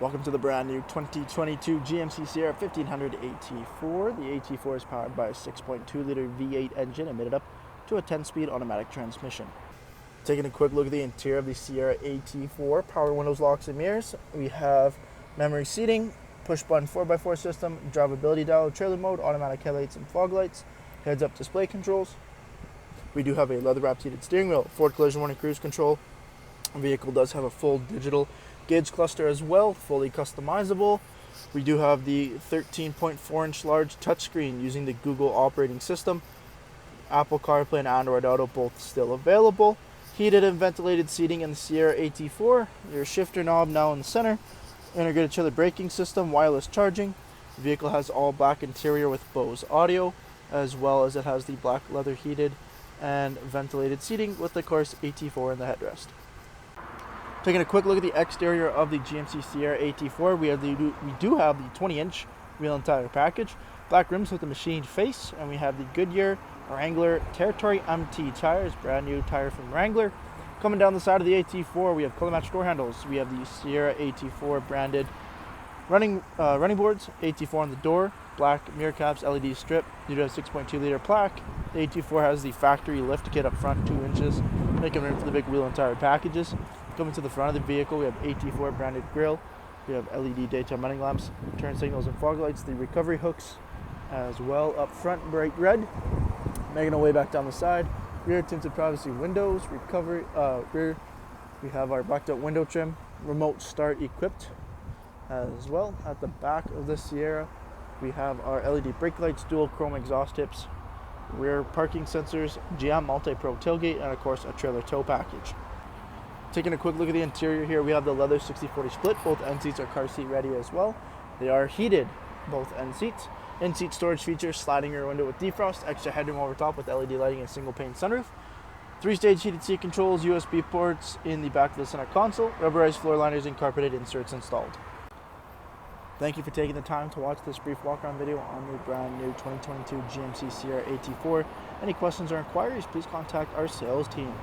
Welcome to the brand new 2022 GMC Sierra 1500 AT4. The AT4 is powered by a 6.2 liter V8 engine and mated up to a 10-speed automatic transmission. Taking a quick look at the interior of the Sierra AT4, power windows, locks, and mirrors. We have memory seating, push button 4x4 system, drivability dial, trailer mode, automatic headlights and fog lights, heads up display controls. We do have a leather wrapped heated steering wheel, forward collision warning cruise control. The vehicle does have a full digital gauge cluster as well, fully customizable. We do have the 13.4-inch large touchscreen using the Google operating system. Apple CarPlay and Android Auto both still available. Heated and ventilated seating in the Sierra AT4. Your shifter knob now in the center. Integrated trailer braking system, wireless charging. The vehicle has all black interior with Bose audio, as well as it has the black leather heated and ventilated seating with, of course, AT4 in the headrest. Taking a quick look at the exterior of the GMC Sierra AT4, we do have the 20-inch wheel and tire package, black rims with the machined face, and we have the Goodyear Wrangler Territory MT tires, brand new tire from Wrangler. Coming down the side of the AT4, we have color matched door handles. We have the Sierra AT4 branded running boards, AT4 on the door, black mirror caps, LED strip. You do have 6.2 liter plaque. The AT4 has the factory lift kit up front, 2 inches, making room for the big wheel and tire packages. Coming to the front of the vehicle, we have AT4 branded grille. We have LED daytime running lamps, turn signals and fog lights, the recovery hooks as well up front, bright red. Making our way back down the side, rear tinted privacy windows, rear. We have our blacked out window trim, remote start equipped as well. At the back of the Sierra, we have our LED brake lights, dual chrome exhaust tips, rear parking sensors, GM MultiPro tailgate, and of course a trailer tow package. Taking a quick look at the interior here, we have the leather 60/40 split. Both end seats are car seat ready as well. They are heated, both end seats. In-seat storage features, sliding rear window with defrost, extra headroom over top with LED lighting and single pane sunroof. 3-stage heated seat controls, USB ports in the back of the center console, rubberized floor liners and carpeted inserts installed. Thank you for taking the time to watch this brief walk-around video on the brand new 2022 GMC Sierra AT4. Any questions or inquiries, please contact our sales team.